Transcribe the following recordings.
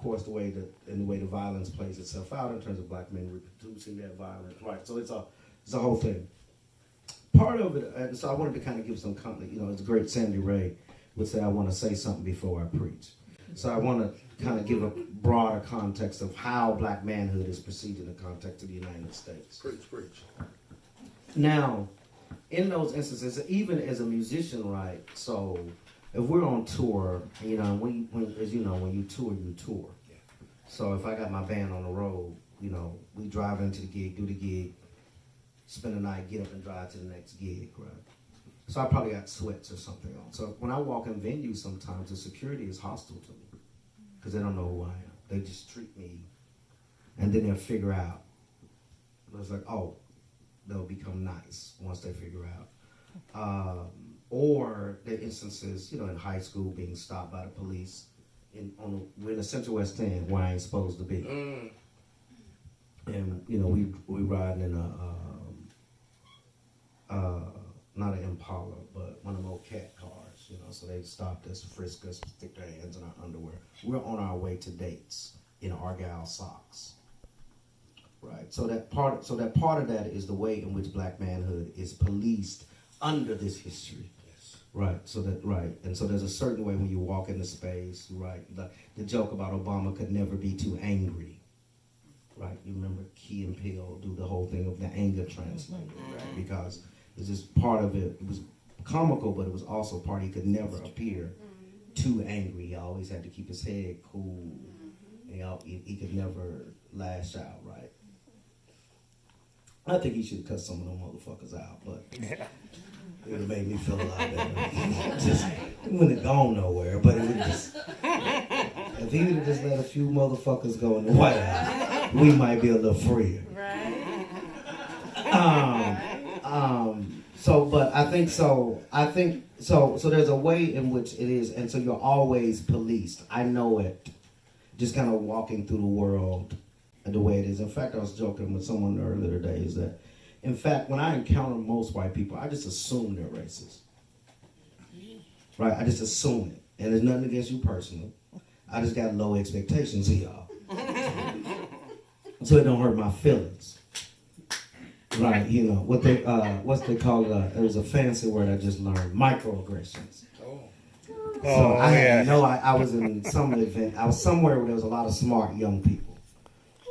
course, the way the violence plays itself out in terms of black men reproducing that violence, right? So it's a whole thing. Part of it, and so I wanted to kind of give some context. You know, it's great. Sandy Ray would say, "I want to say something before I preach." So I want to kind of give a broader context of how black manhood is perceived in the context of the United States. Preach. Now, in those instances, even as a musician, right? So if we're on tour, you know, when you tour, you tour. Yeah. So if I got my band on the road, you know, we drive into the gig, do the gig, spend the night, get up and drive to the next gig, right? So I probably got sweats or something on. So when I walk in venues, sometimes the security is hostile to me because they don't know who I am. They just treat me, and then they'll figure out. It's like, oh, they'll become nice once they figure out. Or the instances, you know, in high school being stopped by the police. We're in the Central West End where I ain't supposed to be. And, you know, we riding in not an Impala, but one of them old cat cars, you know, so they stopped us, frisked us, stick their hands in our underwear. We're on our way to dates in Argyle socks. Right. So that part of that is the way in which black manhood is policed under this history. Yes. Right. And so there's a certain way when you walk into space, right? The joke about Obama could never be too angry. Right. You remember Key and Peele do the whole thing of the anger translator, right? Because it's just part of it. It was comical, but it was also part he could never appear too angry. He always had to keep his head cool. And he could never lash out, right? I think he should have cut some of them motherfuckers out, but it would have made me feel a lot better. Just, it wouldn't have gone nowhere, but it would just, if he would have just let a few motherfuckers go in the White House, we might be a little freer. Right. So there's a way in which it is, and so you're always policed. I know it, just kind of walking through the world the way it is. In fact, I was joking with someone earlier today is that, in fact, when I encounter most white people, I just assume they're racist. Right? I just assume it. And there's nothing against you personally. I just got low expectations of y'all. So it don't hurt my feelings. Right, you know, what they call it was a fancy word I just learned, microaggressions. So I had I was in some event, I was somewhere where there was a lot of smart young people.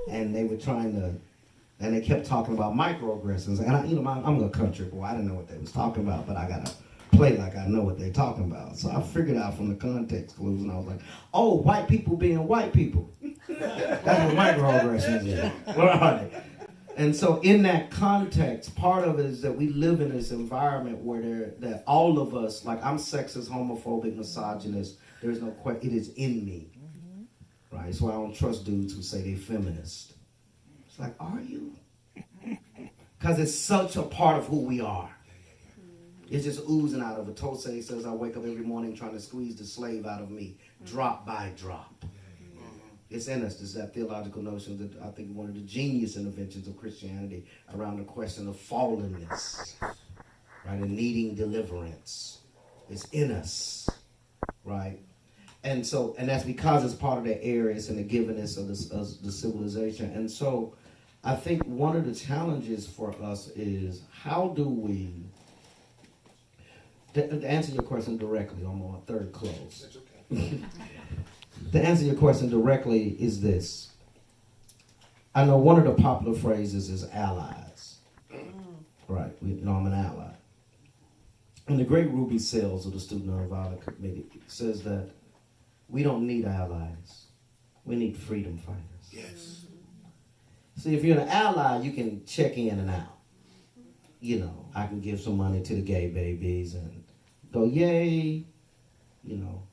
And they were and they kept talking about microaggressions. And I'm a country boy. I didn't know what they was talking about, but I got to play like I know what they're talking about. So I figured out from the context clues, and I was like, oh, white people being white people. That's what microaggressions is. Right. And so in that context, part of it is that we live in this environment where that all of us, like I'm sexist, homophobic, misogynist, there's no question, it is in me. Right, so I don't trust dudes who say they feminist. It's like, are you? Because it's such a part of who we are. It's just oozing out of it. Tosei says, I wake up every morning trying to squeeze the slave out of me, drop by drop. It's in us. It's that theological notion that I think one of the genius interventions of Christianity around the question of fallenness, right, and needing deliverance. It's in us, right? And that's because it's part of the areas and the givenness of the civilization. And so I think one of the challenges for us is how do we, to answer your question directly, I'm on my third close. That's okay. To answer your question directly is this. I know one of the popular phrases is allies. Right, I'm an ally. And the great Ruby Sales of the Student Nonviolent Committee says that we don't need allies. We need freedom fighters. Yes. See, if you're an ally, you can check in and out. You know, I can give some money to the gay babies and go, yay, you know.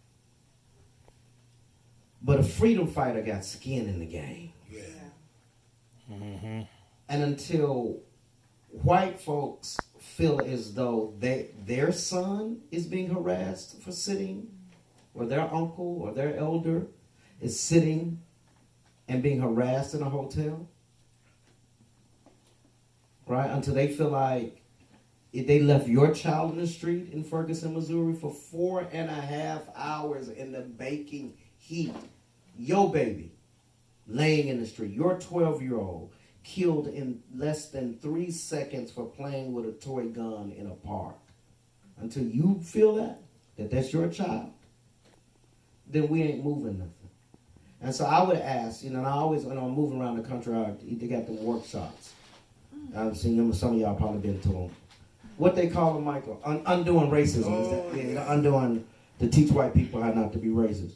But a freedom fighter got skin in the game. Yeah. Mm-hmm. And until white folks feel as though their son is being harassed for sitting, or their uncle or their elder is sitting and being harassed in a hotel, right? Until they feel like if they left your child in the street in Ferguson, Missouri for 4.5 hours in the baking heat Your baby laying in the street, your 12-year-old killed in less than 3 seconds for playing with a toy gun in a park. Until you feel that that's your child, then we ain't moving nothing. And so I would ask, and I always, when I'm moving around the country, they got them workshops. I've seen them, some of y'all probably been to them. What they call them, Michael, undoing racism. Is that, yeah, undoing, to teach white people how not to be racist.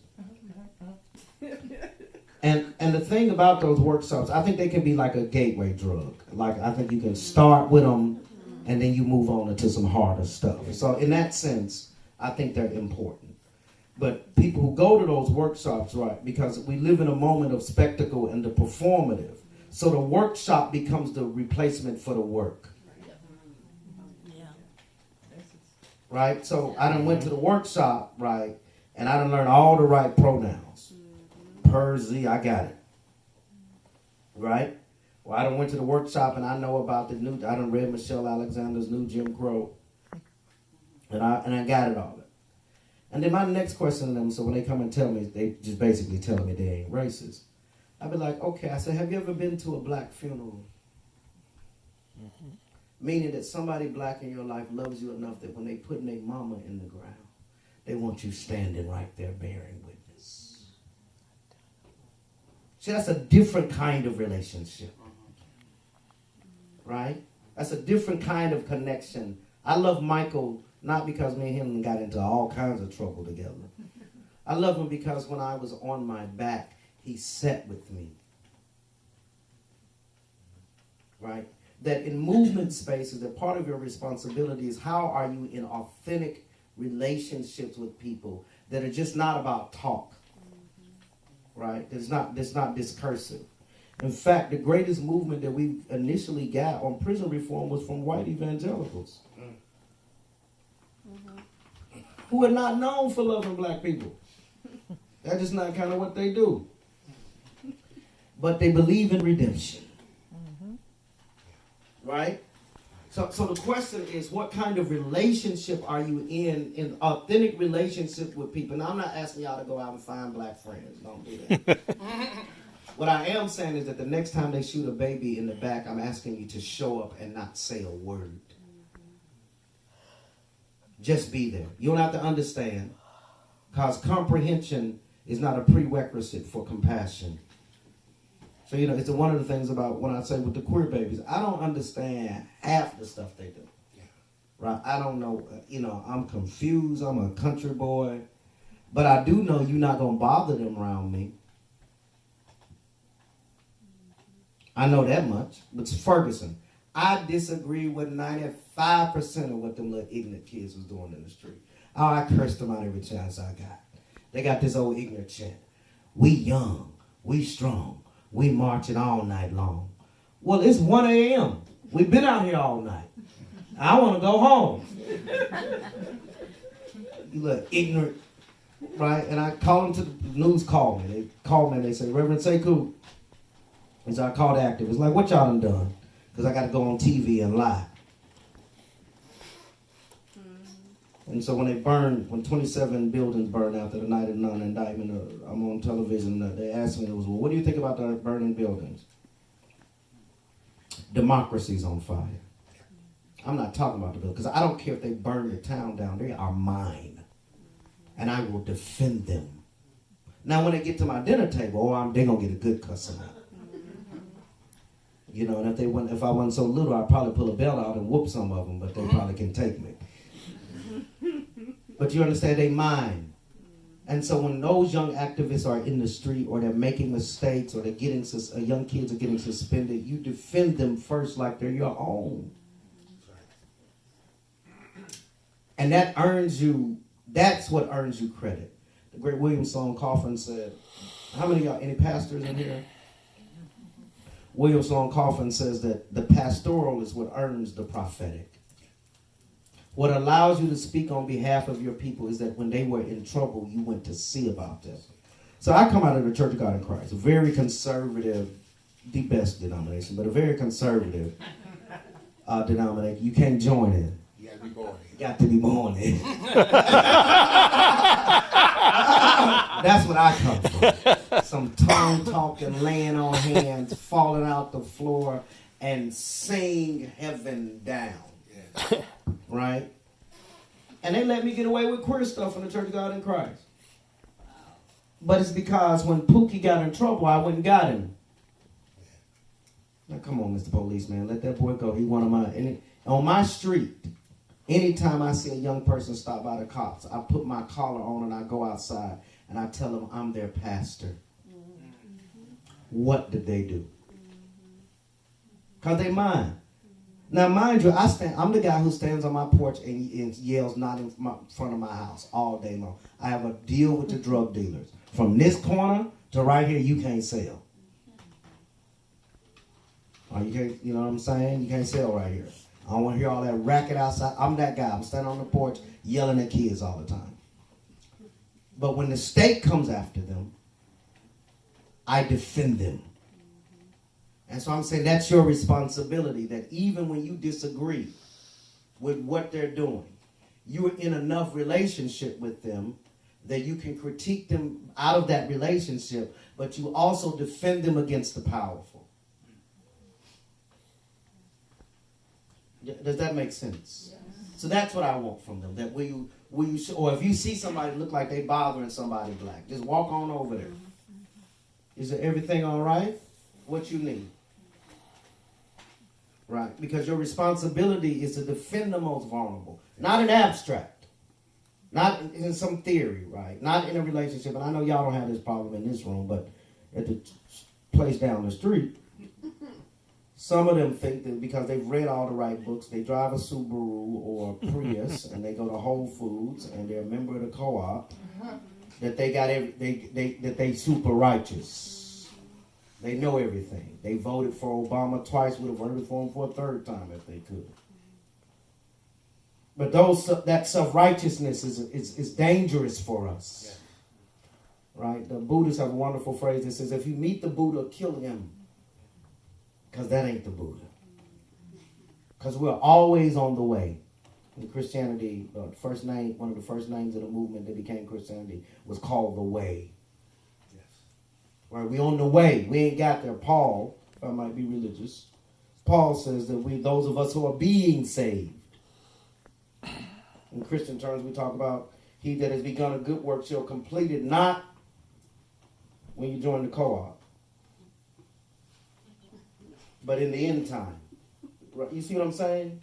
And the thing about those workshops, I think they can be like a gateway drug. Like, I think you can start with them, and then you move on into some harder stuff. So in that sense, I think they're important. But people who go to those workshops, right, because we live in a moment of spectacle and the performative. So the workshop becomes the replacement for the work. Right? So I done went to the workshop, right, and I done learned all the right pronouns. Per, Z, I got it. Right? Well, I done went to the workshop and I know about I done read Michelle Alexander's new Jim Crow. And I got it all. And then my next question to them, so when they come and tell me, they just basically telling me they ain't racist. I'd be like, okay, I said, have you ever been to a black funeral? Mm-hmm. Meaning that somebody black in your life loves you enough that when they putting their mama in the ground, they want you standing right there bearing witness. See, that's a different kind of relationship. Right? That's a different kind of connection. I love Michael not because me and him got into all kinds of trouble together. I love him because when I was on my back, he sat with me. Right? That in movement spaces, that part of your responsibility is how are you in authentic relationships with people that are just not about talk. Right? It's not discursive. In fact, the greatest movement that we initially got on prison reform was from white evangelicals. Who are not known for loving black people. That's just not kind of what they do. But they believe in redemption. Right? So the question is, what kind of relationship are you in authentic relationship with people? Now, I'm not asking y'all to go out and find black friends. Don't do that. What I am saying is that the next time they shoot a baby in the back, I'm asking you to show up and not say a word. Just be there. You don't have to understand, because comprehension is not a prerequisite for compassion. So, it's one of the things about when I say with the queer babies, I don't understand half the stuff they do. Right? I don't know, I'm confused. I'm a country boy. But I do know you're not going to bother them around me. I know that much. But Ferguson, I disagree with 95% of what them little ignorant kids was doing in the street. Oh, I cursed them out every chance I got. They got this old ignorant chant. We young, we strong, we marching all night long. Well, it's 1 a.m. We've been out here all night. I want to go home. You look ignorant, right? And I call them to the news, call me. They call me and they say, Reverend Sekou. And so I called the activists, like, what y'all done? Because I got to go on TV and lie. And so when 27 buildings burned after the night of non-indictment, I'm on television, they asked me, well, what do you think about the burning buildings? Democracy's on fire. I'm not talking about the building, because I don't care if they burn the town down. They are mine. And I will defend them. Now, when they get to my dinner table, they're going to get a good cussing out. And if I wasn't so little, I'd probably pull a belt out and whoop some of them, but they probably can take me. But you understand, they mine. And so when those young activists are in the street or they're making mistakes or they're getting, young kids are getting suspended, you defend them first like they're your own. And that earns you, that's what earns you credit. The great William Sloane Coffin said, how many of y'all, any pastors in here? William Sloane Coffin says that the pastoral is what earns the prophetic. What allows you to speak on behalf of your people is that when they were in trouble, you went to see about them. So I come out of the Church of God in Christ, a very conservative, the best denomination, but a very conservative denomination. You can't join in. You got to be born in. Got to be born in. That's what I come from. Some tongue talking, laying on hands, falling out the floor, and sing heaven down. Yeah. Right? And they let me get away with queer stuff in the Church of God in Christ. But it's because when Pookie got in trouble, I went and got him. Now, come on, Mr. Policeman, let that boy go. He one of mine. On my street, anytime I see a young person stop by the cops, I put my collar on and I go outside and I tell them I'm their pastor. What did they do? Because they mine. Now, mind you, I'm the guy who stands on my porch and yells not in front of my house all day long. I have a deal with the drug dealers. From this corner to right here, you can't sell. Or you can't, you know what I'm saying? You can't sell right here. I don't want to hear all that racket outside. I'm that guy. I'm standing on the porch yelling at kids all the time. But when the state comes after them, I defend them. And so I'm saying that's your responsibility, that even when you disagree with what they're doing, you're in enough relationship with them that you can critique them out of that relationship, but you also defend them against the powerful. Does that make sense? Yes. So that's what I want from them. That or if you see somebody look like they bothering somebody black, just walk on over there. Is everything all right? What you need? Right? Because your responsibility is to defend the most vulnerable. Not in abstract. Not in some theory, right? Not in a relationship. And I know y'all don't have this problem in this room, but at the place down the street, some of them think that because they've read all the right books, they drive a Subaru or a Prius, and they go to Whole Foods, and they're a member of the co-op, that they got that they super righteous. They know everything. They voted for Obama twice, would have voted for him for a third time if they could. But that self-righteousness is dangerous for us. Yeah. Right? The Buddhists have a wonderful phrase that says, if you meet the Buddha, kill him. Because that ain't the Buddha. Because we're always on the way. In Christianity, one of the first names of the movement that became Christianity was called the Way. Yes. Right? We on the way. We ain't got there. Paul, if I might be religious, Paul says that those of us who are being saved. In Christian terms, we talk about he that has begun a good work shall complete it, not when you join the co-op, but in the end time. You see what I'm saying?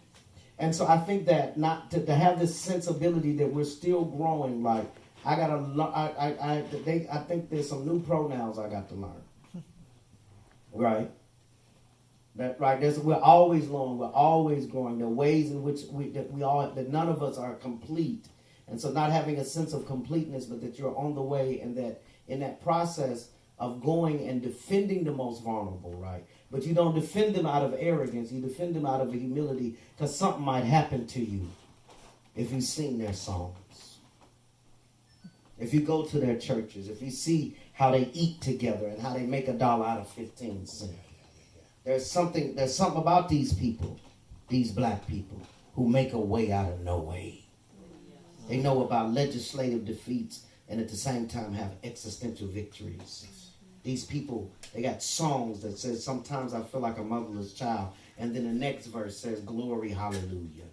And so I think that not to have this sensibility that we're still growing. Like I think there's some new pronouns I got to learn. Right. We're always learning. We're always growing. There are ways in which that none of us are complete, and so not having a sense of completeness, but that you're on the way, and that in that process of going and defending the most vulnerable, right? But you don't defend them out of arrogance. You defend them out of humility, because something might happen to you if you sing their songs, if you go to their churches, if you see how they eat together and how they make $1 out of 15 cents. There's something about these people, these black people, who make a way out of no way. They know about legislative defeats and at the same time have existential victories. These people, they got songs that says, sometimes I feel like a motherless child. And then the next verse says, glory, hallelujah.